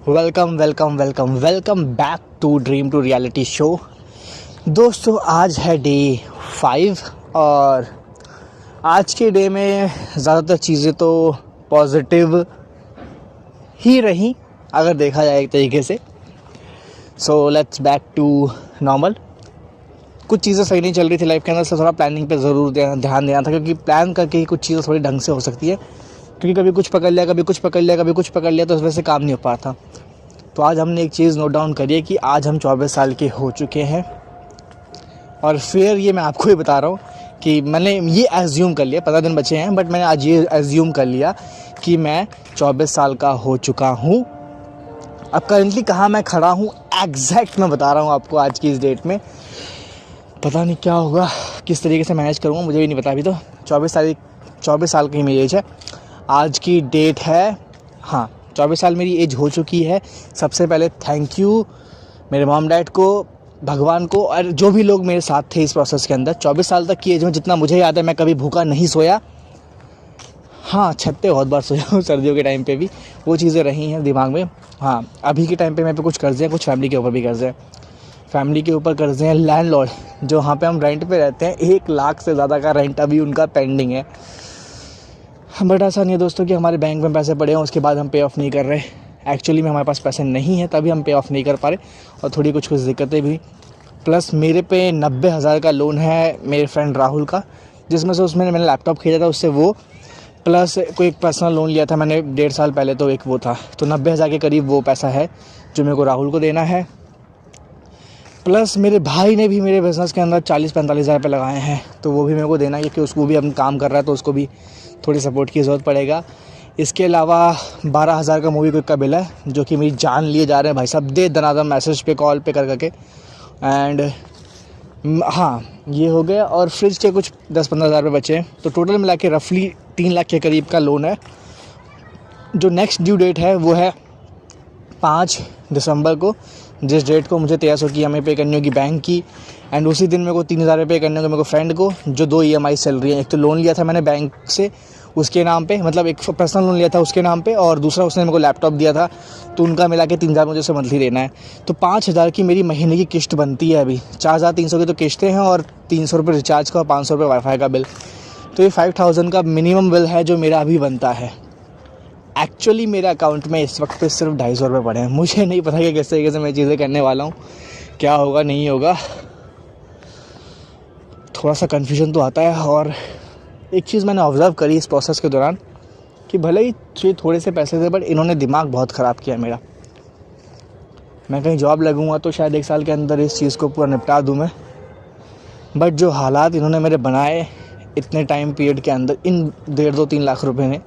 Welcome welcome welcome welcome back to dream to reality show. दोस्तों आज है day 5 और आज के डे में ज़्यादातर चीज़ें तो पॉजिटिव ही रहीं अगर देखा जाए एक तरीके से। So let's back to normal. कुछ चीज़ें सही नहीं चल रही थी लाइफ के अंदर, से थोड़ा प्लानिंग पे ज़रूर ध्यान देना था, क्योंकि प्लान करके ही कुछ चीज़ें थोड़ी ढंग से हो सकती है। क्योंकि कभी कुछ पकड़ लिया, कभी कुछ पकड़ लिया, कभी कुछ पकड़ लिया, तो उस वजह से काम नहीं हो पाता। तो आज हमने एक चीज़ नोट डाउन करी है कि आज हम 24 साल के हो चुके हैं। और फिर ये मैं आपको ही बता रहा हूँ कि मैंने ये एज्यूम कर लिया, 15 दिन बचे हैं, बट मैंने आज ये एज्यूम कर लिया कि मैं 24 साल का हो चुका हूँ। अब करंटली कहाँ मैं खड़ा हूँ एग्जैक्ट मैं बता रहा हूँ आपको। आज की इस डेट में पता नहीं क्या होगा, किस तरीके से मैनेज करूँगा, मुझे भी नहीं पता। अभी तो 24 साल की मेरी एज है। आज की डेट है, हाँ 24 साल मेरी एज हो चुकी है। सबसे पहले थैंक यू मेरे मॉम डैड को, भगवान को, और जो भी लोग मेरे साथ थे इस प्रोसेस के अंदर। 24 साल तक की एज में जितना मुझे याद है मैं कभी भूखा नहीं सोया। हाँ, छत पे बहुत बार सोया हूँ, सर्दियों के टाइम पे भी वो चीज़ें रही हैं दिमाग में। हाँ, अभी के टाइम पे मेरे पे कुछ कर्जे हैं, कुछ फैमिली के ऊपर भी कर्जे हैं। फैमिली के ऊपर कर्जे हैं लैंडलॉर्ड, जो वहाँ पे हम रेंट पे रहते हैं, 1 लाख से ज़्यादा का रेंट अभी उनका पेंडिंग है। बट ऐसा नहीं है दोस्तों कि हमारे बैंक में पैसे पड़े हैं उसके बाद हम पे ऑफ़ नहीं कर रहे। एक्चुअली में हमारे पास पैसे नहीं हैं, तभी हम पे ऑफ़ नहीं कर पा रहे, और थोड़ी कुछ दिक्कतें भी। प्लस मेरे पे 90,000 का लोन है मेरे फ्रेंड राहुल का, जिसमें से उसमें मैंने लैपटॉप खरीदा था उससे, वो प्लस कोई एक पर्सनल लोन लिया था मैंने 1.5 साल पहले, तो एक वो था। तो 90,000 के करीब वो पैसा है जो मेरे को राहुल को देना है। प्लस मेरे भाई ने भी मेरे बिज़नेस के अंदर 40-45 हज़ार रुपये लगाए हैं, तो वो भी मेरे को देना है, क्योंकि उसको भी अपना काम कर रहा है, तो उसको भी थोड़ी सपोर्ट की ज़रूरत पड़ेगा। इसके अलावा 12,000 का मूवी क्विक का बिल है, जो कि मेरी जान लिए जा रहे हैं भाई साहब, दे दनादम मैसेज पे, कॉल पे कर करके। एंड हाँ, ये हो गया। और फ्रिज के कुछ 10-15 हज़ार रुपये बचे हैं, तो टोटल मिला के रफली 3 लाख के करीब का लोन है। जो नेक्स्ट ड्यू डेट है वो है 5 दिसंबर को, जिस डेट को मुझे 1300 की EMI पे करनी होगी बैंक की। एंड उसी दिन मेरे को 3,000 रुपये करने होंगे मेरे को फ्रेंड को, जो 2 EMI चल रही हैं। एक तो लोन लिया था मैंने बैंक से उसके नाम पे, मतलब एक पर्सनल लोन लिया था उसके नाम पे, और दूसरा उसने मेरे को लैपटॉप दिया था, तो उनका मिला के 3,000 मुझे उसे मंथली देना है। तो 5,000 की मेरी महीने की किस्त बनती है अभी। 4,300 की तो किस्तें हैं, और 300 रुपये रिचार्ज का और 500 रुपये वाईफाई का बिल। तो ये 5,000 का मिनिमम बिल है जो मेरा अभी बनता है। एक्चुअली मेरे अकाउंट में इस वक्त पे सिर्फ 250 रुपये पड़े हैं। मुझे नहीं पता कि किस तरीके से मैं चीज़ें करने वाला हूँ, क्या होगा नहीं होगा, थोड़ा सा कन्फ्यूजन तो आता है। और एक चीज़ मैंने ऑब्ज़र्व करी इस प्रोसेस के दौरान कि भले ही थोड़े से पैसे थे, बट इन्होंने दिमाग बहुत ख़राब किया मेरा। मैं कहीं जॉब लगूंगा तो शायद 1 साल के अंदर इस चीज़ को पूरा निपटा दूँ मैं, बट जो हालात इन्होंने मेरे बनाए इतने टाइम पीरियड के अंदर, इन 1.5-2-3 लाख रुपए ने,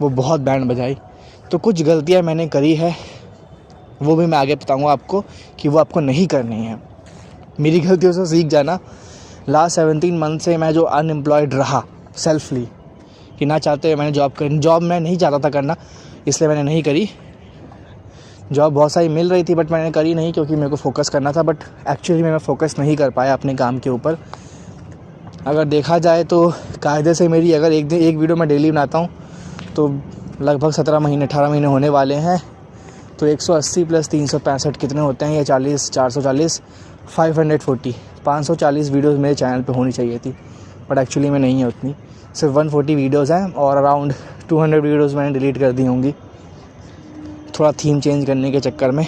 वो बहुत बैंड बजाई। तो कुछ गलतियां मैंने करी है, वो भी मैं आगे बताऊंगा आपको कि वो आपको नहीं करनी है। मेरी गलतियों से सीख जाना। लास्ट 17 मंथ से मैं जो अनएम्प्लॉयड रहा सेल्फली, कि ना चाहते हुए मैंने जॉब मैं नहीं चाहता था करना, इसलिए मैंने नहीं करी। जॉब बहुत सारी मिल रही थी बट मैंने करी नहीं, क्योंकि मेरे को फोकस करना था। बट एक्चुअली मैं फोकस नहीं कर पाया अपने काम के ऊपर। अगर देखा जाए तो कायदे से मेरी अगर एक वीडियो मैं डेली बनाता हूँ तो लगभग 17 महीने 18 महीने होने वाले हैं। तो 180 + 365 कितने होते हैं, या 40, 440, 540 वीडियोस मेरे चैनल पे होनी चाहिए थी, बट एक्चुअली में नहीं है उतनी। सिर्फ 140 वीडियोस हैं, और अराउंड 200 वीडियोस मैंने डिलीट कर दी होंगी, थोड़ा थीम चेंज करने के चक्कर में।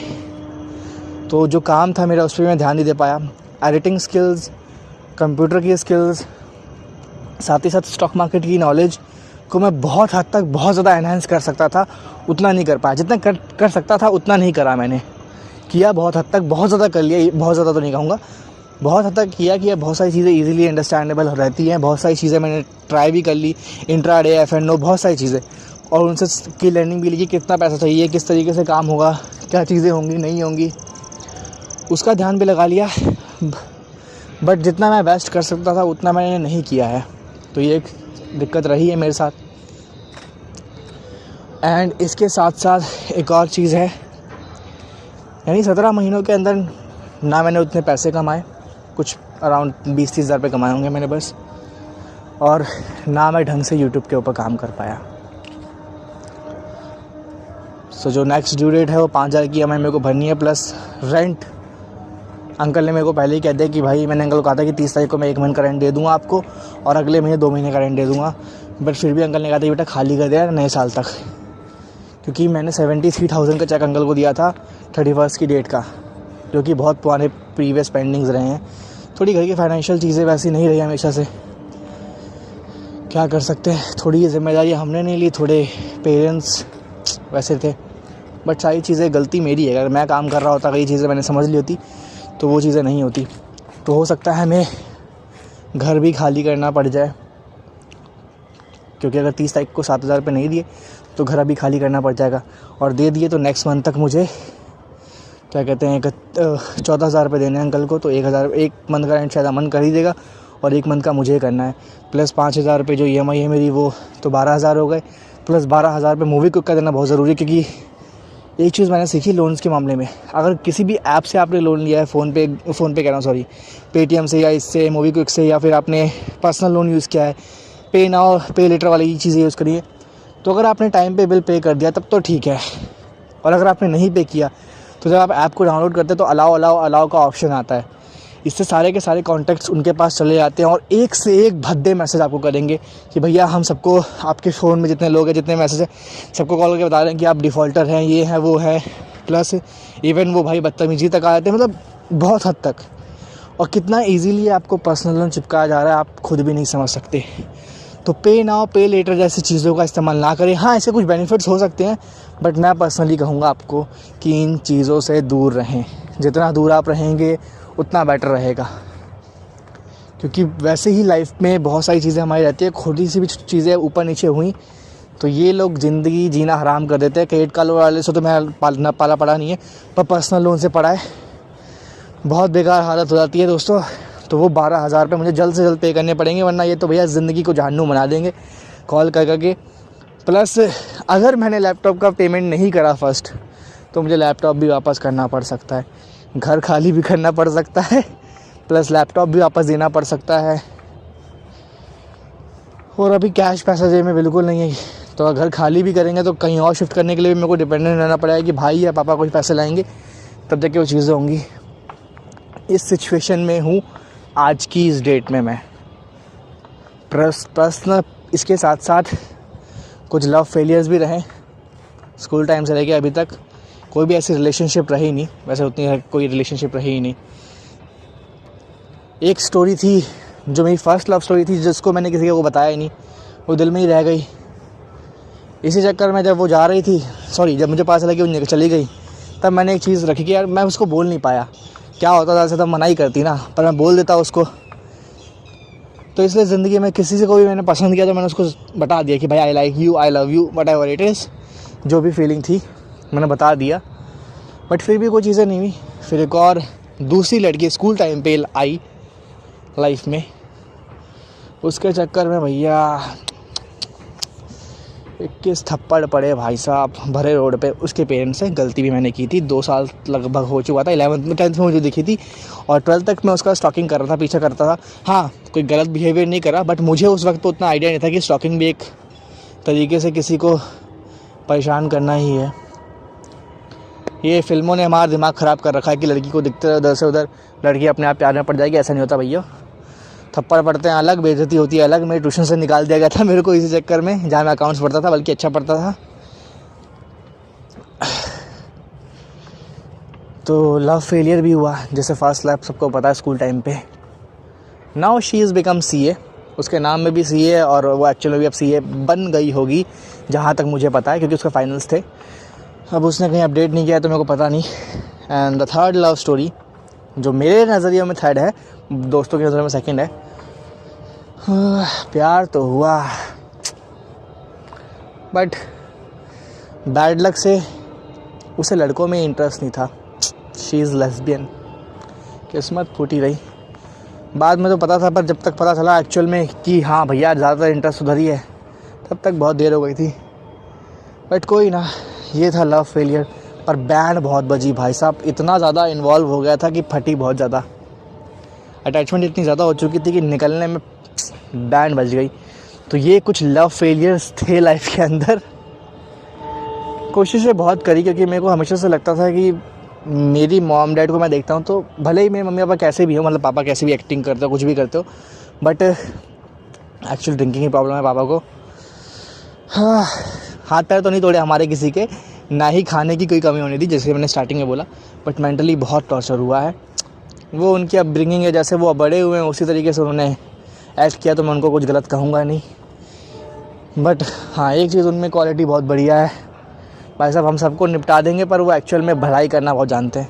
तो जो काम था मेरा उस पर मैं ध्यान नहीं दे पाया। एडिटिंग स्किल्स, कंप्यूटर की स्किल्स, साथ ही साथ स्टॉक मार्केट की नॉलेज को मैं बहुत हद तक बहुत ज़्यादा एनहांस कर सकता था, उतना नहीं कर पाया। जितना कर सकता था उतना नहीं करा मैंने। किया बहुत हद तक, बहुत ज़्यादा कर लिया, बहुत ज़्यादा तो नहीं कहूँगा, बहुत हद तक किया। बहुत सारी चीज़ें ईजिली अंडरस्टैंडेबल रहती हैं, बहुत सारी चीज़ें मैंने ट्राई भी कर ली, इंट्राडे, F&O, बहुत सारी चीज़ें, और उनसे की लर्निंग भी ली कि कितना पैसा चाहिए, किस तरीके से काम होगा, क्या चीज़ें होंगी नहीं होंगी, उसका ध्यान भी लगा लिया। बट जितना मैं बेस्ट कर सकता था उतना मैंने नहीं किया है, तो ये एक दिक्कत रही है मेरे साथ। एंड इसके साथ साथ एक और चीज़ है, यानी 17 महीनों के अंदर ना मैंने उतने पैसे कमाए, कुछ अराउंड 20-30 हज़ार रुपये कमाए होंगे मैंने बस, और ना मैं ढंग से यूट्यूब के ऊपर काम कर पाया। सो जो नेक्स्ट ड्यू डेट है वो 5,000 की EMI मेरे को भरनी है, प्लस रेंट। अंकल ने मेरे को पहले ही कह दिया कि भाई, मैंने अंकल को कहा था कि 30 तारीख को मैं 1 महीने का रेंट दे दूँगा आपको और अगले महीने 2 महीने का रेंट दे दूँगा, बट फिर भी अंकल ने कहा था बेटा खाली कर दिया नए साल तक, क्योंकि मैंने 73,000 का चेक अंकल को दिया था 31 की डेट का, जो कि बहुत पुराने प्रीवियस पेंडिंग्स रहे हैं। थोड़ी घर की फाइनेंशियल चीज़ें वैसी नहीं रही हमेशा से, क्या कर सकते हैं, थोड़ी जिम्मेदारी हमने नहीं ली, थोड़े पेरेंट्स वैसे थे, बट सारी चीज़ें गलती मेरी है। अगर मैं काम कर रहा होता, कई चीज़ें मैंने समझ ली होती तो वो चीज़ें नहीं होती। तो हो सकता है हमें घर भी खाली करना पड़ जाए, क्योंकि अगर 30 तारीख को 7,000 रुपये नहीं दिए तो घर अभी खाली करना पड़ जाएगा, और दे दिए तो नेक्स्ट मंथ तक मुझे क्या कहते हैं 14,000 रुपये देने हैं अंकल को। तो 1 मंथ का रेंट शायद अमन कर ही देगा और 1 मंथ का मुझे करना है, प्लस 5,000 रुपये जो EMI है मेरी, वो तो 12,000 हो गए, प्लस 12,000 रुपये मूवी को कर देना बहुत ज़रूरी है। क्योंकि एक चीज़ मैंने सीखी लोन्स के मामले में, अगर किसी भी ऐप से आपने लोन लिया है, फ़ोन पे कह रहा हूँ सॉरी, पेटीएम से या इससे मूवी क्विक से, या फिर आपने पर्सनल लोन यूज़ किया है, पे नाउ पे लेटर वाली चीज़ें यूज़ करिए, तो अगर आपने टाइम पे बिल पे कर दिया तब तो ठीक है, और अगर आपने नहीं पे किया तो जब आप ऐप को डाउनलोड करते हैं तो अलाउ का ऑप्शन आता है। इससे सारे के सारे कॉन्टैक्ट्स उनके पास चले जाते हैं और एक से एक भद्दे मैसेज आपको करेंगे कि भैया हम सबको, आपके फ़ोन में जितने लोग हैं, जितने मैसेज हैं, सबको कॉल करके बता रहे हैं कि आप डिफ़ॉल्टर हैं, ये है वो है, प्लस इवन वो भाई बदतमीजी तक आ जाते हैं, मतलब बहुत हद तक। और कितना ईजीली आपको पर्सनल लोन चिपकाया जा रहा है आप खुद भी नहीं समझ सकते। तो पे नाउ पे लेटर जैसी चीज़ों का इस्तेमाल ना करें। हाँ, ऐसे कुछ बेनिफिट्स हो सकते हैं, बट मैं पर्सनली कहूँगा आपको कि इन चीज़ों से दूर रहें। जितना दूर आप रहेंगे उतना बेटर रहेगा, क्योंकि वैसे ही लाइफ में बहुत सारी चीज़ें हमारी रहती है, छोटी सी भी चीज़ें ऊपर नीचे हुई तो ये लोग ज़िंदगी जीना हराम कर देते हैं। क्रेडिट कार्ड वाले से तो मैं पाला पड़ा नहीं है, पर पर्सनल लोन से पड़ा है, बहुत बेकार हालत हो जाती है दोस्तों। तो वो 12,000 रुपये मुझे जल्द से जल्द पे करने पड़ेंगे, वरना ये तो भैया ज़िंदगी को जहन्नुम बना देंगे कॉल कर करके। प्लस अगर मैंने लैपटॉप का पेमेंट नहीं करा फर्स्ट, तो मुझे लैपटॉप भी वापस करना पड़ सकता है, घर खाली भी करना पड़ सकता है, प्लस लैपटॉप भी वापस देना पड़ सकता है। और अभी कैश पैसा जेब में बिल्कुल नहीं है, तो अगर घर खाली भी करेंगे तो कहीं और शिफ्ट करने के लिए भी मेरे को डिपेंडेंट रहना पड़ेगा कि भाई या पापा कुछ पैसे लाएंगे तब जाके वो चीज़ें होंगी। इस सिचुएशन में हूँ आज की इस डेट में मैं। पर्सनल इसके साथ साथ कुछ लव फेलियर्स भी रहे, स्कूल टाइम से लेके अभी तक कोई भी ऐसी रिलेशनशिप रही नहीं, वैसे उतनी कोई रिलेशनशिप रही ही नहीं। एक स्टोरी थी जो मेरी फ़र्स्ट लव स्टोरी थी, जिसको मैंने किसी को बताया ही नहीं, वो दिल में ही रह गई। इसी चक्कर में जब वो जा रही थी, जब मुझे पता चला कि वो चली गई, तब मैंने एक चीज़ रखी कि यार मैं उसको बोल नहीं पाया। क्या होता था, ऐसे तब मना ही करती ना, पर मैं बोल देता उसको। तो इसलिए ज़िंदगी में किसी से को भी मैंने पसंद किया तो मैंने उसको बता दिया कि भाई I like you, I love you, what ever it is, जो भी फीलिंग थी मैंने बता दिया। बट फिर भी कोई चीज़ें नहीं हुई। फिर एक और दूसरी लड़की स्कूल टाइम पे आई लाइफ में, उसके चक्कर में भैया 21 थप्पड़ पड़े भाई साहब भरे रोड पे। उसके पेरेंट्स से गलती भी मैंने की थी, 2 साल लगभग हो चुका था। 11th में 10th में मुझे दिखी थी और 12th तक मैं उसका स्टॉकिंग कर रहा था, पीछा करता था। हाँ, कोई गलत बिहेवियर नहीं करा, बट मुझे उस वक्त तो उतना आइडिया नहीं था कि स्टॉकिंग भी एक तरीके से किसी को परेशान करना ही है। ये फिल्मों ने हमारा दिमाग ख़राब कर रखा है कि लड़की को दिखते उधर से उधर लड़की अपने आप प्यार में पड़ जाएगी। ऐसा नहीं होता भैया, थप्पड़ पड़ते हैं अलग, बेइज्जती होती है अलग। मेरे ट्यूशन से निकाल दिया गया था मेरे को इसी चक्कर में, जहाँ मैं अकाउंट्स पढ़ता था, बल्कि अच्छा पढ़ता था। तो लव फेलियर भी हुआ, जैसे फर्स्ट लव सबको पता है स्कूल टाइम पे। Now she is become CA, उसके नाम में भी CA है और वो एक्चुअली भी अब CA बन गई होगी जहाँ तक मुझे पता है, क्योंकि उसके फाइनल्स थे। अब उसने कहीं अपडेट नहीं किया तो मेरे को पता नहीं। And the third love story, जो मेरे नज़रिए में थर्ड है, दोस्तों की नज़र में सेकंड है। प्यार तो हुआ, बट बैड लक से उसे लड़कों में इंटरेस्ट नहीं था। शी इज़ लेस्बियन, किस्मत फूटी रही। बाद में तो पता था, पर जब तक पता चला एक्चुअल में कि हाँ भैया ज़्यादातर इंटरेस्ट उधर ही है, तब तक बहुत देर हो गई थी। बट कोई ना, ये था लव फेलियर। पर बैंड बहुत बजी भाई साहब, इतना ज़्यादा इन्वॉल्व हो गया था कि फटी बहुत ज़्यादा। अटैचमेंट इतनी ज़्यादा हो चुकी थी कि निकलने में बैंड बज गई। तो ये कुछ लव फेलियर्स थे लाइफ के अंदर। कोशिशें बहुत करी, क्योंकि मेरे को हमेशा से लगता था कि मेरी मॉम डैड को मैं देखता हूँ तो भले ही मेरे मम्मी पापा कैसे भी हो, मतलब पापा कैसे भी एक्टिंग करते हो, कुछ भी करते हो, बट एक्चुअली ड्रिंकिंग की प्रॉब्लम है पापा को। हाँ, हाथ पैर तो नहीं तोड़े हमारे किसी के, ना ही खाने की कोई कमी होने दी, जैसे मैंने स्टार्टिंग में बोला, बट मेंटली बहुत टॉर्चर हुआ है। वो उनकी अपब्रिंगिंग है, जैसे वो बड़े हुए हैं उसी तरीके से उन्होंने एक्ट किया, तो मैं उनको कुछ गलत कहूँगा नहीं। बट हाँ, एक चीज़ उनमें क्वालिटी बहुत बढ़िया है, भाई साहब हम सबको निपटा देंगे, पर वो एक्चुअल में भलाई करना बहुत जानते हैं।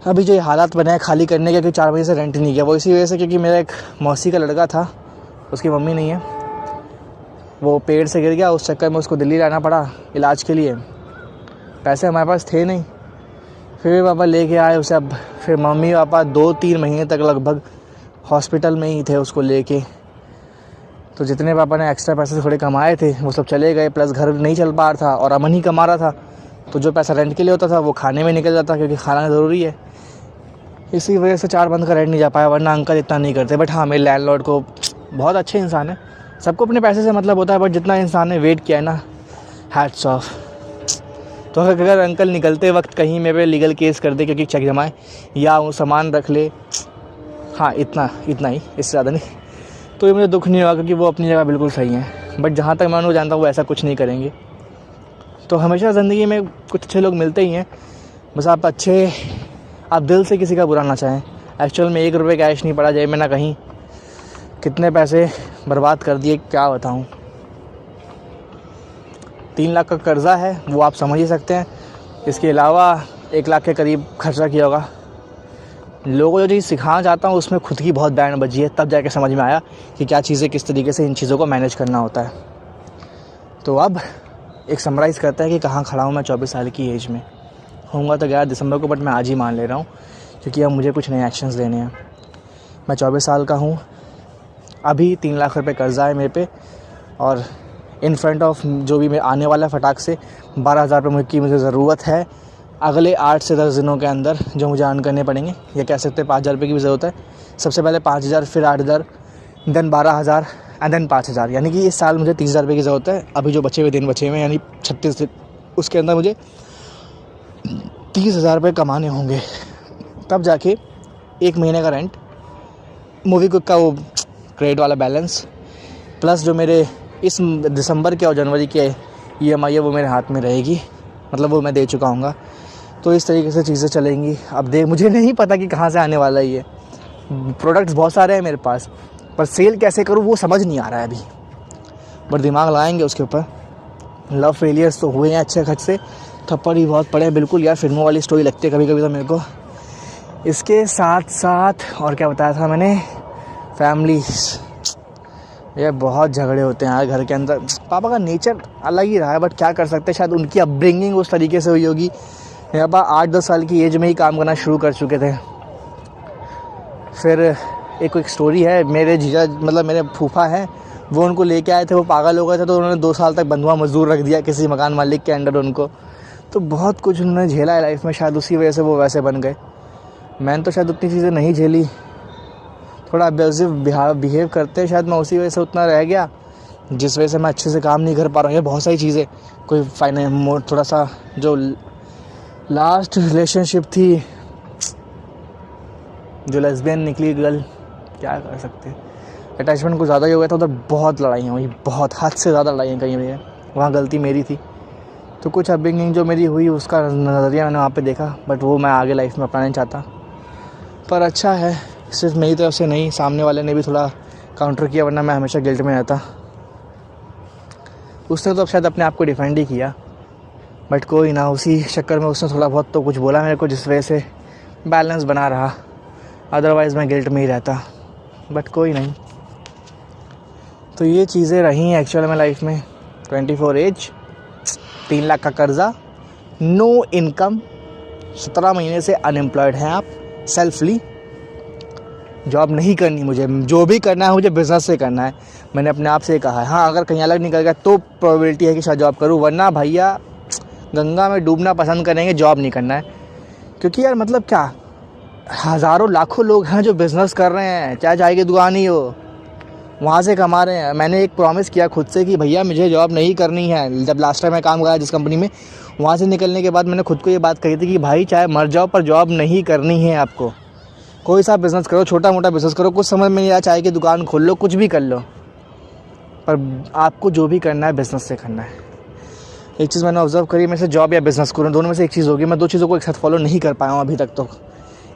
अभी जो ये हालात बने हैं खाली करने के, क्योंकि 4 महीने से रेंट नहीं किया, वो इसी वजह से क्योंकि मेरा एक मौसी का लड़का था, उसकी मम्मी नहीं है, वो पेड़ से गिर गया, उस चक्कर में उसको दिल्ली लाना पड़ा इलाज के लिए। पैसे हमारे पास थे नहीं, फिर पापा लेके आए उसे। अब फिर मम्मी पापा 2-3 महीने तक लगभग हॉस्पिटल में ही थे उसको लेके। तो जितने पापा ने एक्स्ट्रा पैसे थोड़े कमाए थे वो सब चले गए, प्लस घर नहीं चल पा रहा था और अमन ही कमा रहा था, तो जो पैसा रेंट के लिए होता था वो खाने में निकल जाता, क्योंकि खाना ज़रूरी है। इसी वजह से 4 बंद का रेंट नहीं जा पाया, वरना अंकल इतना नहीं करते। बट हाँ, मेरे लैंडलॉर्ड को बहुत अच्छे इंसान है, सबको अपने पैसे से मतलब होता है, बट जितना इंसान ने वेट किया है ना, हैट्स ऑफ। तो अगर अंकल निकलते वक्त कहीं मेरे पे लीगल केस कर दे क्योंकि चेक जमाए या वो सामान रख ले, हाँ इतना ही, इससे ज़्यादा नहीं, तो ये मुझे दुख नहीं हुआ, क्योंकि वो अपनी जगह बिल्कुल सही है। बट जहाँ तक मैं उनको जानता हूँ वो ऐसा कुछ नहीं करेंगे। तो हमेशा ज़िंदगी में कुछ अच्छे लोग मिलते ही हैं, बस आप दिल से किसी का बुरा ना चाहें। एक्चुअल में 1 रुपये कैश नहीं पड़ा जेब में, ना कहीं कितने पैसे बर्बाद कर दिए क्या बताऊँ। 3 लाख का कर्ज़ा है, वो आप समझ ही सकते हैं। इसके अलावा 1 लाख के करीब खर्चा किया होगा। लोगों को जो चीज़ सिखाना चाहता हूँ उसमें खुद की बहुत बैंड बजी है, तब जाके समझ में आया कि क्या चीज़ें किस तरीके से इन चीज़ों को मैनेज करना होता है। तो अब एक समराइज़ करता है कि कहाँ खड़ा हूँ मैं 24 साल की एज में। होऊंगा तो 11 दिसंबर को, बट मैं आज ही मान ले रहा हूँ, क्योंकि अब मुझे कुछ नए एक्शंस लेने हैं। मैं 24 साल का हूँ, अभी 3 लाख रुपये कर्ज़ा है मेरे पे, और इन फ्रंट ऑफ जो भी मैं आने वाला फटाक से 12,000 रुपये की मुझे ज़रूरत है अगले 8 से 10 दिनों के अंदर, जो मुझे अर्न करने पड़ेंगे। या कह सकते हैं 5,000 रुपये की भी ज़रूरत है। सबसे पहले 5,000, फिर 8,000, देन 12,000 एंड देन 5,000, यानी कि इस साल मुझे 30,000 रुपये की ज़रूरत है। अभी जो बचे हुए दिन बचे हुए हैं, यानी 36 दिन, उसके अंदर मुझे 30,000 रुपये कमाने होंगे, तब जाके 1 महीने का रेंट, मूवी का वो क्रेडिट वाला बैलेंस, प्लस जो मेरे इस दिसंबर के और जनवरी के EMI है वो मेरे हाथ में रहेगी, मतलब वो मैं दे चुका हूँगा। तो इस तरीके से चीज़ें चलेंगी। अब मुझे नहीं पता कि कहाँ से आने वाला है ये। प्रोडक्ट्स बहुत सारे हैं मेरे पास, पर सेल कैसे करूँ वो समझ नहीं आ रहा है अभी, बट दिमाग लगाएंगे उसके ऊपर। लव फेलियर्स तो हुए हैं अच्छे खर्चे, थप्पड़ भी बहुत पड़े हैं, बिल्कुल यार फिल्मों वाली स्टोरी लगती है कभी कभी तो मेरे को। इसके साथ साथ और क्या बताया था मैंने, फैमिली, ये बहुत झगड़े होते हैं यार घर के अंदर। पापा का नेचर अलग ही रहा है, बट क्या कर सकते हैं, शायद उनकी अपब्रिंगिंग उस तरीके से हुई होगी। मेरे पापा 8-10 साल की एज में ही काम करना शुरू कर चुके थे। फिर एक स्टोरी है, मेरे जीजा मतलब मेरे फूफा हैं, वो उनको लेके आए थे, वो पागल हो गए थे, तो उन्होंने 2 साल तक बंधुआ मजदूर रख दिया किसी मकान मालिक के अंडर उनको। तो बहुत कुछ उन्होंने झेला है लाइफ में, शायद उसी वजह से वो वैसे बन गए। मैंने तो शायद उतनी चीज़ें नहीं झेली, थोड़ा अब्यूसिव बिहेव करते हैं, शायद मैं उसी वजह से उतना रह गया, जिस वजह से मैं अच्छे से काम नहीं कर पा रहा हूँ। ये बहुत सारी चीज़ें, कोई थोड़ा सा जो लास्ट रिलेशनशिप थी, जो लेस्बियन निकली गर्ल, क्या कर सकते, अटैचमेंट कुछ ज़्यादा ही हो गया था, उधर बहुत लड़ाइयाँ हुई, बहुत हद से ज़्यादा लड़ाइयाँ करी हुई है, वहाँ गलती मेरी थी। तो कुछ अपब्रिंगिंग जो मेरी हुई उसका नज़रिया मैंने वहाँ पे देखा, बट वो मैं आगे लाइफ में अपनाना नहीं चाहता। पर अच्छा है, सिर्फ मेरी तरफ से नहीं, सामने वाले ने भी थोड़ा काउंटर किया, वरना मैं हमेशा गिल्ट में रहता। उसने तो अब शायद अपने आप को डिफेंड ही किया, बट कोई ना, उसी चक्कर में उसने थोड़ा बहुत तो कुछ बोला मेरे को, जिस वजह से बैलेंस बना रहा, अदरवाइज़ मैं गिल्ट में ही रहता, बट कोई नहीं। तो ये चीज़ें रही हैं एक्चुअल में लाइफ में। 24 एज, 3 लाख का कर्ज़ा, नो इनकम, 17 महीने से अनएम्प्लॉयड हैं आप, सेल्फली जॉब नहीं करनी मुझे, जो भी करना है मुझे बिज़नेस से करना है, मैंने अपने आप से कहा है। हाँ, अगर कहीं अलग निकल गया तो प्रोबेबिलिटी है कि शायद जॉब करूँ, वरना भैया गंगा में डूबना पसंद करेंगे, जॉब नहीं करना है। क्योंकि यार मतलब क्या, हज़ारों लाखों लोग हैं जो बिज़नेस कर रहे हैं, चाहे चाय की दुकान ही हो, वहाँ से कमा रहे हैं। मैंने एक प्रॉमिस किया खुद से कि भैया मुझे जॉब नहीं करनी है। जब लास्ट टाइम मैं काम करा जिस कंपनी में, वहाँ से निकलने के बाद मैंने खुद को ये बात कही थी कि भाई चाहे मर जाओ पर जॉब नहीं करनी है आपको। कोई सा बिज़नेस करो, छोटा मोटा बिज़नेस करो, कुछ समझ में नहीं आया, चाय की दुकान खोल लो, कुछ भी कर लो, पर आपको जो भी करना है बिज़नेस से करना है। एक चीज़ मैंने ऑब्जर्व करी, मैं से जॉब या बिज़नेस करूँ, दोनों में से एक चीज़ होगी। मैं दो चीज़ों को एक साथ फॉलो नहीं कर पाया हूँ अभी तक, तो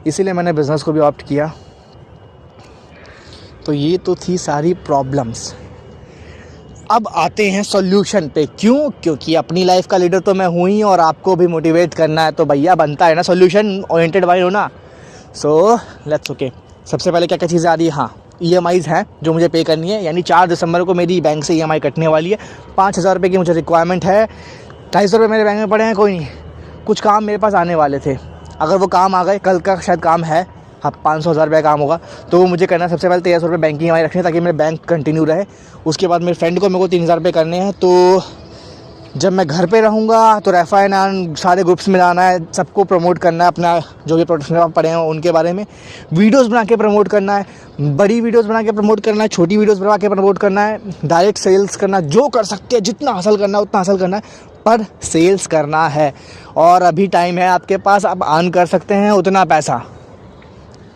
इसीलिए मैंने बिज़नेस को भी ऑप्ट किया। तो ये तो थी सारी प्रॉब्लम्स। अब आते हैं सॉल्यूशन पे। क्यों? क्योंकि अपनी लाइफ का लीडर तो मैं हूँ ही, और आपको भी मोटिवेट करना है, तो भैया बनता है ना सॉल्यूशन ओरिएंटेड वाइज होना। So let's okay. सबसे पहले क्या क्या चीज़ें आ रही है? हाँ, EMIs हैं जो मुझे पे करनी है, यानी 4 दिसंबर को मेरी बैंक से EMI कटने वाली है। 5,000 रुपये की मुझे रिक्वायरमेंट है। 250 रुपये मेरे बैंक में पड़े हैं, कोई नहीं, कुछ काम मेरे पास आने वाले थे, अगर वो काम आ गए, कल का शायद काम है, हाँ 500-1000 रुपये काम होगा, तो वो मुझे करना है। सबसे पहले 1300 रुपये बैंक की EMI रखनी है ताकि मेरे बैंक कंटिन्यू रहे। उसके बाद मेरे फ्रेंड को मेरे को 3000 रुपये करने हैं। तो जब मैं घर पे रहूँगा तो रेफा एंड सारे ग्रुप्स में जाना है, सबको प्रमोट करना है, अपना जो भी प्रोडक्ट्स पड़े हैं उनके बारे में वीडियोस बना के प्रमोट करना है, बड़ी वीडियोस बना के प्रमोट करना है, छोटी वीडियोस बना के प्रमोट करना है, डायरेक्ट सेल्स करना, जो कर सकते हैं, जितना हासिल करना है उतना हासिल करना है, पर सेल्स करना है। और अभी टाइम है आपके पास, आप अर्न कर सकते हैं उतना पैसा।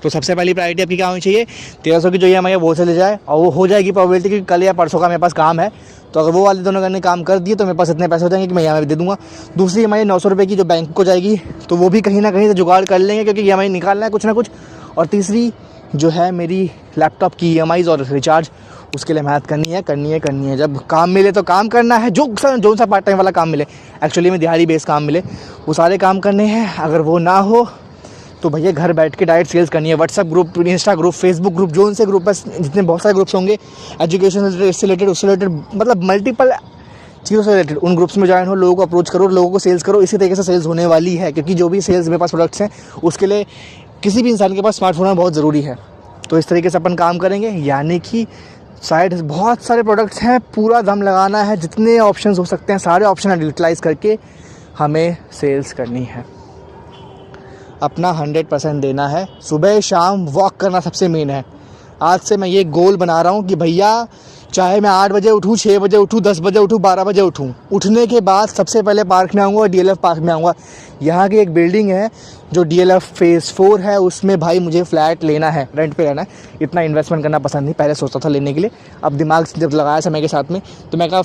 तो सबसे पहली प्रायोरिटी आपकी क्या होनी चाहिए? 1300 की जो EMI है वो चले जाए, और वो हो जाएगी प्रोबेबिलिटी कि कल या परसों का मेरे पास काम है, तो अगर वो वाले दोनों ने काम कर दिए तो मेरे पास इतने पैसे हो जाएंगे कि मैं EMI दे दूंगा। दूसरी EMI 900 रुपये की जो बैंक को जाएगी, तो वो भी कहीं ना कहीं से जुगाड़ कर लेंगे क्योंकि EMI निकालना है कुछ ना कुछ। और तीसरी जो है मेरी लैपटॉप की EMIs और रिचार्ज, उसके लिए मेहनत करनी है। जब काम मिले तो काम करना है, जो सा पार्ट टाइम वाला काम मिले, एक्चुअली में दिहाड़ी बेस काम मिले, वो सारे काम करने हैं। अगर वो ना हो तो भैया घर बैठ के डायरेक्ट सेल्स करनी है। WhatsApp group, Insta group, Facebook group, जो उनसे ग्रुप है, जितने बहुत सारे ग्रुप्स होंगे एजुकेशन से रिलेटेड, उससे रिलेटेड, मतलब मल्टीपल चीज़ों से रिलेटेड, उन ग्रुप्स में ज्वाइन हो, लोगों को अप्रोच करो, लोगों को सेल्स करो। इसी तरीके से सेल्स होने वाली है, क्योंकि जो भी सेल्स मेरे पास प्रोडक्ट्स हैं उसके लिए किसी भी इंसान के पास स्मार्टफोन होना बहुत ज़रूरी है। तो इस तरीके से अपन काम करेंगे, यानी कि साइड बहुत सारे प्रोडक्ट्स हैं, पूरा दम लगाना है, जितने ऑप्शंस हो सकते हैं सारे ऑप्शन यूटिलाइज़ करके हमें सेल्स करनी है। अपना 100% देना है। सुबह शाम वॉक करना सबसे मेन है। आज से मैं ये गोल बना रहा हूँ कि भैया चाहे मैं 8 बजे उठूँ, 6 बजे उठूँ, 10 बजे उठूँ, 12 बजे उठूँ, उठने के बाद सबसे पहले पार्क में आऊँगा और DLF पार्क में आऊँगा। यहाँ की एक बिल्डिंग है जो DLF फेज़ 4 है, उसमें भाई मुझे फ्लैट लेना है, रेंट पे रहना है। इतना इन्वेस्टमेंट करना पसंद नहीं, पहले सोचता था लेने के लिए, अब दिमाग जब लगाया समय के साथ में तो मैं कहा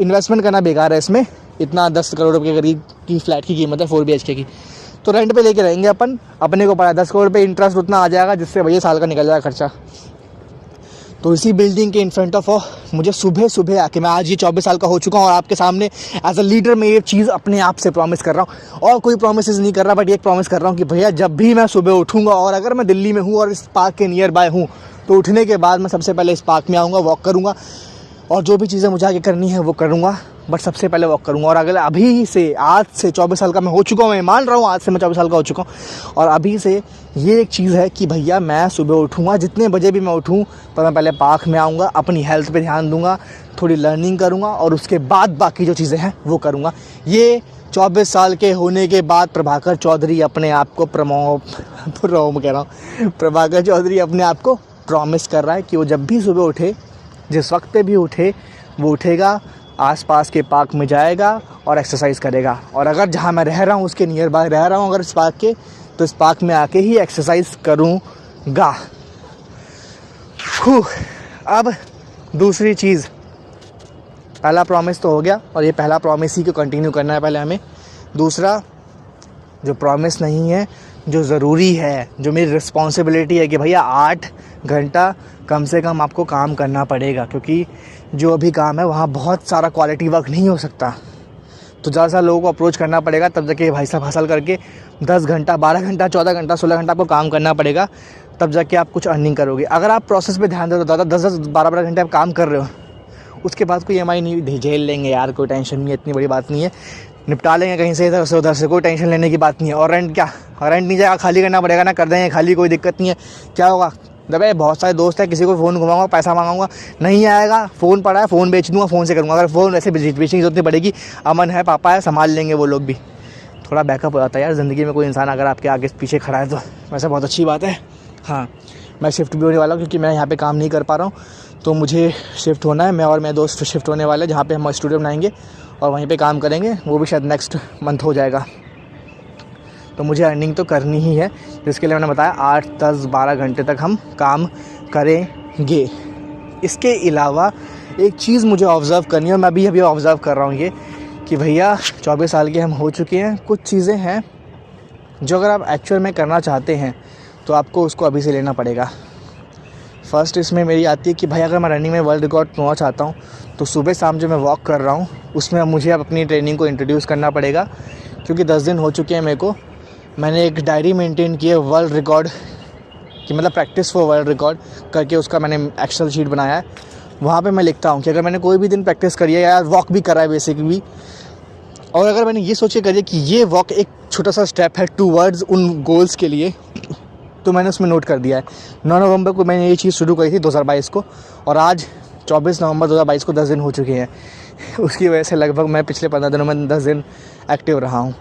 इन्वेस्टमेंट करना बेकार है इसमें। इतना 10 करोड़ रुपये के करीब की फ्लैट की कीमत है 4 BHK की, तो रेंट पे लेके रहेंगे अपन। अपने को पड़ा 10 करोड़ पे इंटरेस्ट उतना आ जाएगा जिससे भैया साल का निकल जाएगा खर्चा। तो इसी बिल्डिंग के इन फ्रंट ऑफ मुझे सुबह सुबह आके, मैं आज ये 24 साल का हो चुका हूँ और आपके सामने एज अ लीडर मैं ये चीज़ अपने आप से प्रॉमिस कर रहा हूँ, और कोई प्रॉमिस नहीं कर रहा, बट एक प्रॉमिस कर रहा हूँ कि भैया जब भी मैं सुबह उठूँगा, और अगर मैं दिल्ली में हूँ और इस पार्क के नियर बाय हूँ, तो उठने के बाद मैं सबसे पहले इस पार्क में आऊँगा, वॉक करूँगा, और जो भी चीज़ें मुझे आगे करनी है वो करूँगा, बट सबसे पहले वॉक करूँगा। और अगर अभी से, आज से 24 साल का मैं हो चुका हूँ, मैं मान रहा हूँ आज से मैं 24 साल का हो चुका हूँ, और अभी से ये एक चीज़ है कि भैया मैं सुबह उठूँगा, जितने बजे भी मैं उठूँ, तो मैं पहले पार्क में आऊँगा, अपनी हेल्थ पे ध्यान दूँगा, थोड़ी लर्निंग करूँगा, और उसके बाद बाकी जो चीज़ें हैं वो करूँगा। ये 24 साल के होने के बाद प्रभाकर चौधरी अपने आप को प्रभाकर चौधरी अपने आप को प्रॉमिस कर रहा है कि वो जब भी सुबह उठे, जिस वक्त पे भी उठे, वो उठेगा, आसपास के पार्क में जाएगा और एक्सरसाइज करेगा। और अगर जहाँ मैं रह रहा हूँ उसके नियर बाय रह रहा हूँ अगर इस पार्क के, तो इस पार्क में आके ही एक्सरसाइज करूँगा। अब दूसरी चीज़, पहला प्रॉमिस तो हो गया, और ये पहला प्रॉमिस ही को कंटिन्यू करना है पहले हमें। दूसरा जो प्रॉमिस नहीं है, जो ज़रूरी है, जो मेरी रिस्पॉन्सिबिलिटी है कि भैया 8 घंटा कम से कम आपको काम करना पड़ेगा, क्योंकि जो अभी काम है वहाँ बहुत सारा क्वालिटी वर्क नहीं हो सकता, तो ज़्यादा से लोगों को अप्रोच करना पड़ेगा, तब जाके भाई साहब हासिल करके 10 घंटा, 12 घंटा, 14 घंटा, 16 घंटा आपको काम करना पड़ेगा, तब जाके आप कुछ अर्निंग करोगे। अगर आप प्रोसेस पे ध्यान दे रहे हो, 10-10, 12-12 घंटे आप काम कर रहे हो, उसके बाद कोई EMI नहीं, झेल लेंगे यार, कोई टेंशन नहीं है, इतनी बड़ी बात नहीं है, निपटा लेंगे कहीं से, इधर से उधर से, कोई टेंशन लेने की बात नहीं है। और रेंट क्या, रेंट नहीं जाएगा, खाली करना पड़ेगा ना, कर देंगे खाली, कोई दिक्कत नहीं है। क्या होगा, दबे बहुत सारे दोस्त हैं, किसी को फ़ोन घुमाऊंगा, पैसा मांगाऊंगा, नहीं आएगा, फ़ोन पड़ा है, फ़ोन बेच दूंगा, फ़ोन से करूँगा। अगर फ़ोन ऐसे बेचने की जरूरत नहीं पड़ेगी, अमन है, पापा है, संभाल लेंगे वो लोग भी। थोड़ा बैकअप हो जाता है यार ज़िंदगी में, कोई इंसान अगर आपके आगे पीछे खड़ा है तो वैसे बहुत अच्छी बात है। हाँ, मैं शिफ्ट भी होने वाला हूँ क्योंकि मैं यहाँ पे काम नहीं कर पा रहा हूँ, तो मुझे शिफ्ट होना है। मैं और मेरे दोस्त शिफ्ट होने वाले हैं जहाँ पे हम स्टूडियो बनाएंगे और वहीं पे काम करेंगे। वो भी शायद नेक्स्ट मंथ हो जाएगा। तो मुझे अर्निंग तो करनी ही है, जिसके लिए मैंने बताया 8, 10, 12 घंटे तक हम काम करेंगे। इसके अलावा एक चीज़ मुझे ऑब्ज़र्व करनी है, और मैं अभी ऑब्ज़र्व कर रहा हूँ ये कि भैया 24 साल के हम हो चुके हैं। कुछ चीज़ें हैं जो अगर आप एक्चुअल में करना चाहते हैं तो आपको उसको अभी से लेना पड़ेगा। फ़र्स्ट इसमें मेरी आती है कि भाई अगर मैं रनिंग में वर्ल्ड रिकॉर्ड तोड़ना चाहता हूँ तो सुबह शाम जो मैं वॉक कर रहा हूँ उसमें मुझे अब अपनी ट्रेनिंग को इंट्रोड्यूस करना पड़ेगा। क्योंकि 10 दिन हो चुके हैं मेरे को, मैंने एक डायरी मेंटेन की है वर्ल्ड रिकॉर्ड कि मतलब प्रैक्टिस फॉर वर्ल्ड रिकॉर्ड करके, उसका मैंने एक्सेल शीट बनाया है। वहाँ पे मैं लिखता हूँ कि अगर मैंने कोई भी दिन प्रैक्टिस करी है या वॉक भी करा है बेसिकली, और अगर मैंने ये सोच के करी है कि ये वॉक एक छोटा सा स्टेप है टूवर्ड्स उन गोल्स के लिए, तो मैंने उसमें नोट कर दिया है। 9 नवंबर को मैंने ये चीज़ शुरू करी थी 2022 को, और आज 24 नवंबर 2022 को 10 दिन हो चुके हैं। उसकी वजह से लगभग मैं पिछले 15 दिनों में 10 दिन एक्टिव रहा हूँ।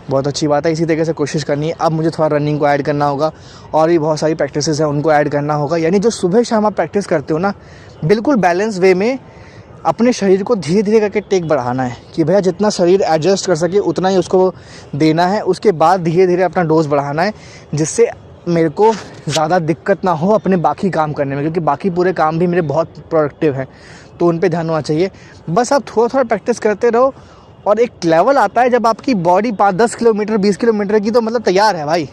बहुत अच्छी बात है। इसी तरीके से कोशिश करनी है। अब मुझे थोड़ा रनिंग को ऐड करना होगा, और भी बहुत सारी प्रैक्टिसेस हैं उनको ऐड करना होगा। यानी जो सुबह शाम आप प्रैक्टिस करते हो ना, बिल्कुल बैलेंस वे में अपने शरीर को धीरे धीरे करके टेक बढ़ाना है कि भैया जितना शरीर एडजस्ट कर सके उतना ही उसको देना है। उसके बाद धीरे धीरे अपना डोज बढ़ाना है, जिससे मेरे को ज़्यादा दिक्कत ना हो अपने बाकी काम करने में, क्योंकि बाकी पूरे काम भी मेरे बहुत प्रोडक्टिव हैं, तो उन पे ध्यान होना चाहिए। बस आप थोड़ा थोड़ा प्रैक्टिस करते रहो, और एक लेवल आता है जब आपकी बॉडी 5-10 किलोमीटर 20 किलोमीटर की तो मतलब तैयार है भाई,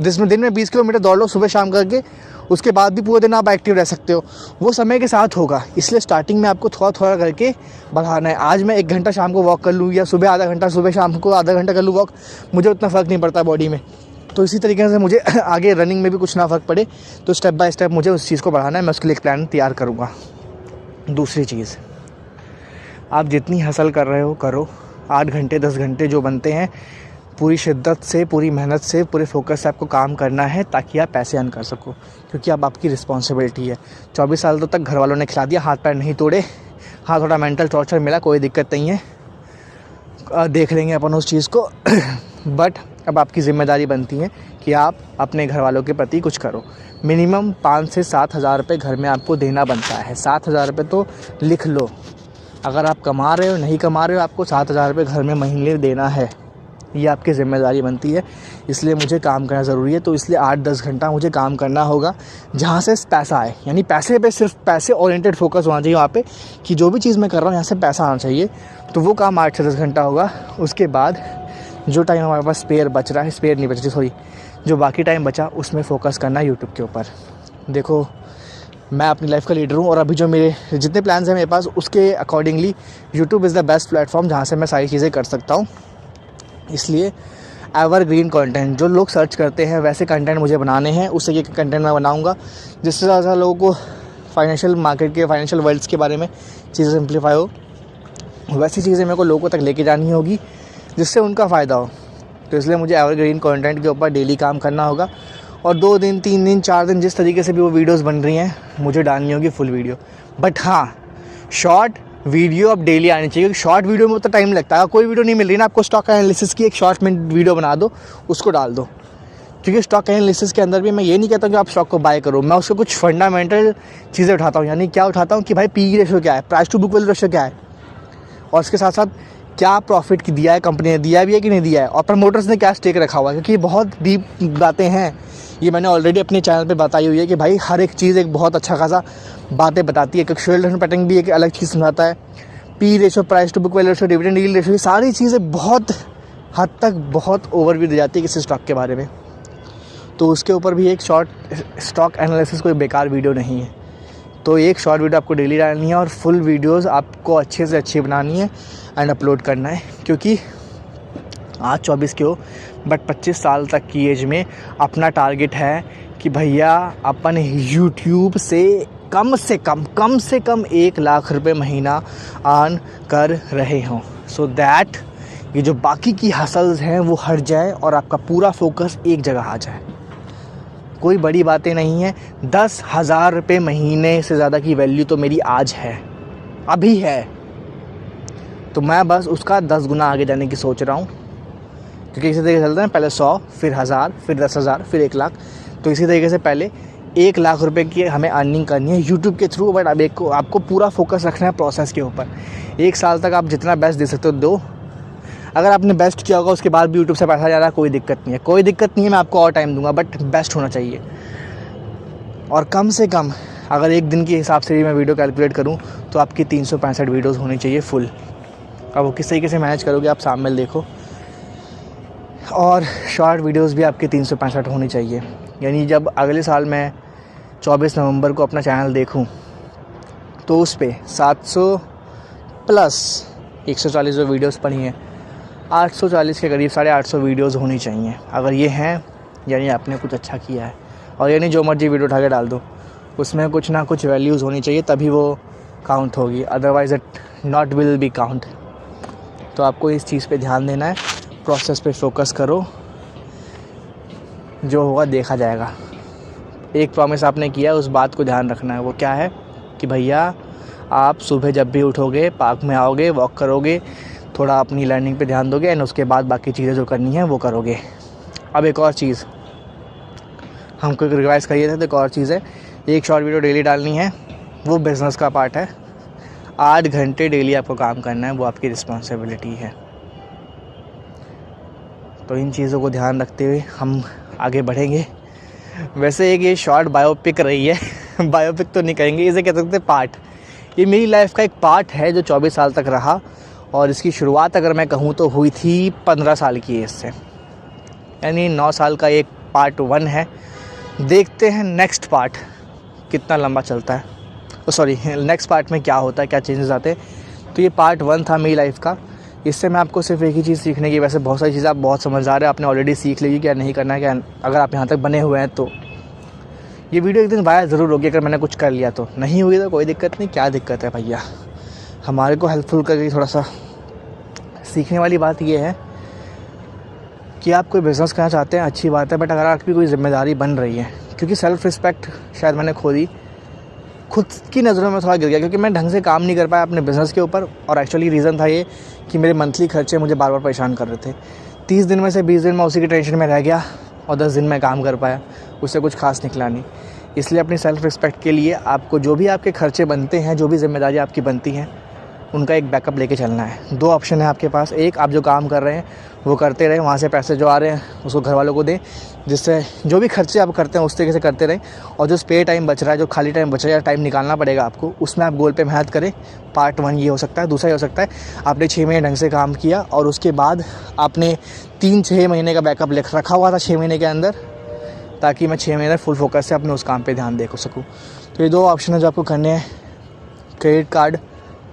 जिसमें दिन में 20 किलोमीटर दौड़ लो सुबह शाम करके, उसके बाद भी पूरे दिन आप एक्टिव रह सकते हो। वो समय के साथ होगा, इसलिए स्टार्टिंग में आपको थोड़ा थोड़ा करके बढ़ाना है। आज मैं 1 घंटा शाम को वॉक कर लूँ, या सुबह आधा घंटा, सुबह शाम को आधा घंटा कर लूँ वॉक, मुझे उतना फ़र्क नहीं पड़ता बॉडी में। तो इसी तरीके से मुझे आगे रनिंग में भी कुछ ना फ़र्क पड़े, तो स्टेप बाय स्टेप मुझे उस चीज़ को बढ़ाना है। मैं उसके लिए एक प्लान तैयार करूँगा। दूसरी चीज़, आप जितनी हसल कर रहे हो करो। 8 घंटे 10 घंटे जो बनते हैं, पूरी शिद्दत से, पूरी मेहनत से, पूरे फोकस से आपको काम करना है, ताकि आप पैसे अर्न कर सको, क्योंकि अब आपकी रिस्पॉन्सिबिलिटी है। 24 साल तो तक घर वालों ने खिला दिया, हाथ पैर नहीं तोड़े। हाँ, थोड़ा मेंटल टॉर्चर मिला, कोई दिक्कत नहीं है, देख लेंगे अपन उस चीज़ को। बट अब आपकी ज़िम्मेदारी बनती है कि आप अपने घर वालों के प्रति कुछ करो। मिनिमम 5 से 7 हज़ार रुपये घर में आपको देना बनता है। 7 हज़ार रुपये तो लिख लो, अगर आप कमा रहे हो नहीं कमा रहे हो, आपको 7 हज़ार रुपये घर में महीने देना है। ये आपकी ज़िम्मेदारी बनती है, इसलिए मुझे काम करना ज़रूरी है। तो इसलिए 8-10 घंटा मुझे काम करना होगा जहाँ से पैसा आए, यानी पैसे पे सिर्फ पैसे ओरिएंटेड फोकस होना चाहिए वहाँ पे, कि जो भी चीज़ मैं कर रहा हूँ यहाँ से पैसा आना चाहिए। तो वो काम 8 से 10 घंटा होगा। उसके बाद जो टाइम हमारे पास स्पेयर बच रहा है, स्पेयर नहीं बच रही सॉरी, जो बाकी टाइम बचा उसमें फ़ोकस करना है यूट्यूब के ऊपर। देखो, मैं अपनी लाइफ का लीडर हूँ, और अभी जो मेरे जितने प्लान्स हैं मेरे पास, उसके accordingly YouTube is the best platform जहाँ से मैं सारी चीज़ें कर सकता हूँ। इसलिए एवरग्रीन कंटेंट जो लोग सर्च करते हैं वैसे कंटेंट मुझे बनाने हैं। उससे ये कंटेंट मैं बनाऊँगा जिससे ज़्यादा लोगों को फाइनेंशियल मार्केट के, फाइनेंशियल वर्ल्ड्स के बारे में चीज़ें सिंप्लीफाई हो। वैसी चीज़ें मेरे को लोगों तक लेके जानी होगी जिससे उनका फ़ायदा हो। तो इसलिए मुझे एवरग्रीन कंटेंट के ऊपर डेली काम करना होगा, और 2 दिन 3 दिन 4 दिन जिस तरीके से भी वो वीडियोस बन रही हैं मुझे डालनी होगी फुल वीडियो। बट हाँ, शॉर्ट वीडियो अब डेली आनी चाहिए, क्योंकि शॉर्ट वीडियो में उतना टाइम लगता है। कोई वीडियो नहीं मिल रही ना आपको स्टॉक एनालिसिस की, एक शॉर्ट में वीडियो बना दो, उसको डाल दो। क्योंकि स्टॉक एनालिसिस के अंदर भी मैं ये नहीं कहता कि आप स्टॉक को बाय करो, मैं उसको कुछ फंडामेंटल चीज़ें उठाता हूँ। यानी क्या उठाता हूँ कि भाई पी रेशो क्या है, price to book value ratio क्या है, और उसके साथ साथ क्या प्रॉफिट की दिया है कंपनी ने, दिया भी है कि नहीं दिया है, और प्रमोटर्स ने क्या स्टेक रखा हुआ है। क्योंकि ये बहुत डीप बातें हैं, ये मैंने ऑलरेडी अपने चैनल पे बताई हुई है कि भाई हर एक चीज़ एक बहुत अच्छा खासा बातें बताती है। क्योंकि शेयर पैटर्न भी एक अलग चीज़ समझाता है, P ratio, price to book value ratio, dividend yield ratio, ये सारी चीज़ें बहुत हद तक बहुत ओवरव्यू दी जाती है किसी स्टॉक के बारे में। तो उसके ऊपर भी एक शॉर्ट स्टॉक एनालिसिस कोई बेकार वीडियो नहीं है। तो एक शॉर्ट वीडियो आपको डेली डालनी है, और फुल वीडियोस आपको अच्छे से अच्छी बनानी है एंड अपलोड करना है। क्योंकि आज 24 के हो, बट 25 साल तक की एज में अपना टारगेट है कि भैया अपन यूट्यूब से कम से कम 1 लाख रुपए महीना अर्न कर रहे हों, सो दैट ये जो बाकी की हसल्स हैं वो हट जाए और आपका पूरा फोकस एक जगह आ जाए। कोई बड़ी बातें नहीं है। 10,000 रुपये महीने से ज़्यादा की वैल्यू तो मेरी आज है, अभी है। तो मैं बस उसका 10 गुना आगे जाने की सोच रहा हूँ। क्योंकि इसी तरीके से चलता है, पहले 100, फिर 1000, फिर 10,000, फिर 1 लाख। तो इसी तरीके से पहले 1,00,000 रुपए की हमें अर्निंग करनी है यूट्यूब के थ्रू, बट अब आपको पूरा फोकस रखना है प्रोसेस के ऊपर। 1 साल तक आप जितना बेस्ट दे सकते हो दो। अगर आपने बेस्ट किया होगा उसके बाद भी यूट्यूब से पैसा जा रहा है, कोई दिक्कत नहीं है, कोई दिक्कत नहीं है, मैं आपको और टाइम दूंगा, बट बेस्ट होना चाहिए। और कम से कम अगर एक दिन के हिसाब से भी मैं वीडियो कैलकुलेट करूँ तो आपकी 365 वीडियोज़ होनी चाहिए फुल। अब वो किस तरीके से मैनेज करोगे आप सामने देखो। और शॉर्ट वीडियोस भी आपके 365 होनी चाहिए। यानी जब अगले साल मैं 24 नवंबर को अपना चैनल देखूं तो उस पे 700 प्लस 140 जो वीडियोस पड़ी हैं, 840 के करीब 850 वीडियोस होनी चाहिए। अगर ये हैं यानी आपने कुछ अच्छा किया है। और यानी जो मर्जी वीडियो उठा के डाल दो, उसमें कुछ ना कुछ वैल्यूज़ होनी चाहिए, तभी वो काउंट होगी, otherwise it not will be count. तो आपको इस चीज़ पे ध्यान देना है, प्रोसेस पे फोकस करो, जो होगा देखा जाएगा। एक प्रॉमिस आपने किया है, उस बात को ध्यान रखना है। वो क्या है कि भैया आप सुबह जब भी उठोगे, पार्क में आओगे, वॉक करोगे, थोड़ा अपनी लर्निंग पे ध्यान दोगे, एंड उसके बाद बाकी चीज़ें जो करनी है वो करोगे। अब एक और चीज़ हमको रिवाइज़ करिए थे, तो एक और चीज़ है, एक शॉर्ट वीडियो डेली डालनी है, वो बिज़नेस का पार्ट है। 8 घंटे डेली आपको काम करना है, वो आपकी रिस्पॉन्सिबिलिटी है। तो इन चीज़ों को ध्यान रखते हुए हम आगे बढ़ेंगे। वैसे एक ये शॉर्ट बायोपिक रही है बायोपिक तो नहीं कहेंगे, इसे कह सकते पार्ट। ये मेरी लाइफ का एक पार्ट है जो 24 साल तक रहा, और इसकी शुरुआत अगर मैं कहूँ तो हुई थी 15 साल की एज से, यानी 9 साल का एक पार्ट 1 है। देखते हैं नेक्स्ट पार्ट कितना लंबा चलता है, सॉरी नेक्स्ट पार्ट में क्या होता है, क्या चेंजेस आते हैं। तो ये पार्ट 1 था मेरी लाइफ का। इससे मैं आपको सिर्फ एक ही चीज़ सीखने की, वैसे बहुत सारी चीज़ें आप बहुत समझदार है, आपने ऑलरेडी सीख ली क्या नहीं करना है, क्या अगर आप यहाँ तक बने हुए हैं तो ये वीडियो एक दिन वायरल ज़रूर होगी। अगर मैंने कुछ कर लिया तो, नहीं हुई तो कोई दिक्कत नहीं, क्या दिक्कत है भैया। हमारे को हेल्पफुल करके थोड़ा सा सीखने वाली बात ये है कि आप कोई बिज़नेस करना चाहते हैं, अच्छी बात है, बट अगर आपकी कोई जिम्मेदारी बन रही है, क्योंकि सेल्फ़ रिस्पेक्ट शायद मैंने खो दी, खुद की नज़रों में थोड़ा गिर गया, क्योंकि मैं ढंग से काम नहीं कर पाया अपने बिज़नेस के ऊपर। और एक्चुअली रीज़न था ये कि मेरे मंथली खर्चे मुझे बार बार परेशान कर रहे थे। 30 दिन में से 20 दिन मैं उसी की टेंशन में रह गया, और 10 दिन मैं काम कर पाया, उससे कुछ खास निकला नहीं। इसलिए अपनी सेल्फ़ रिस्पेक्ट के लिए आपको जो भी आपके खर्चे बनते हैं, जो भी जिम्मेदारी आपकी बनती हैं, उनका एक बैकअप लेके चलना है। 2 ऑप्शन है आपके पास। एक, आप जो काम कर रहे हैं वो करते रहें, वहाँ से पैसे जो आ रहे हैं उसको घर वालों को दें, जिससे जो भी खर्चे आप करते हैं उस तरीके से करते रहें। और जो स्पेयर टाइम बच रहा है, जो खाली टाइम बच रहा है, या टाइम निकालना पड़ेगा आपको, उसमें आप गोल पे मेहनत करें। पार्ट 1 ये हो सकता है। दूसरा ये हो सकता है आपने 6 महीने ढंग से काम किया, और उसके बाद आपने 3-6 महीने का बैकअप रखा हुआ था 6 महीने के अंदर, ताकि मैं 6 महीने फुल फोकस से अपने उस काम पे ध्यान दे सकूँ। तो ये 2 ऑप्शन है जो आपको करने हैं। क्रेडिट कार्ड,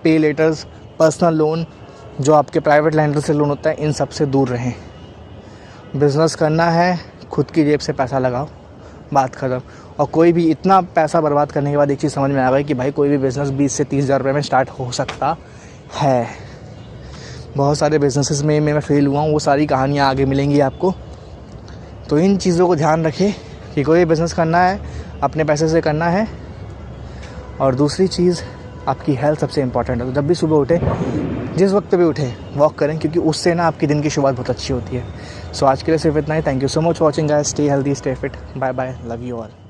पे लेटर्स, पर्सनल लोन, जो आपके प्राइवेट लैंडर से लोन होता है, इन सब से दूर रहें। बिज़नेस करना है, खुद की जेब से पैसा लगाओ, बात ख़त्म। और कोई भी इतना पैसा बर्बाद करने के बाद एक चीज़ समझ में आ गई कि भाई कोई भी बिज़नेस 20 से 30 हज़ार रुपये में स्टार्ट हो सकता है। बहुत सारे बिज़नेसेस में मैं फेल हुआ हूँ, वो सारी कहानियाँ आगे मिलेंगी आपको। तो इन चीज़ों को ध्यान रखें कि कोई बिज़नेस करना है अपने पैसे से करना है। और दूसरी चीज़, आपकी हेल्थ सबसे इम्पॉर्टेंट है। तो जब भी सुबह उठे, जिस वक्त भी उठे, वॉक करें, क्योंकि उससे ना आपकी दिन की शुरुआत बहुत अच्छी होती है। सो आज के लिए सिर्फ इतना ही। Thank you so much for watching guys. Stay healthy, stay fit, bye bye, love you all.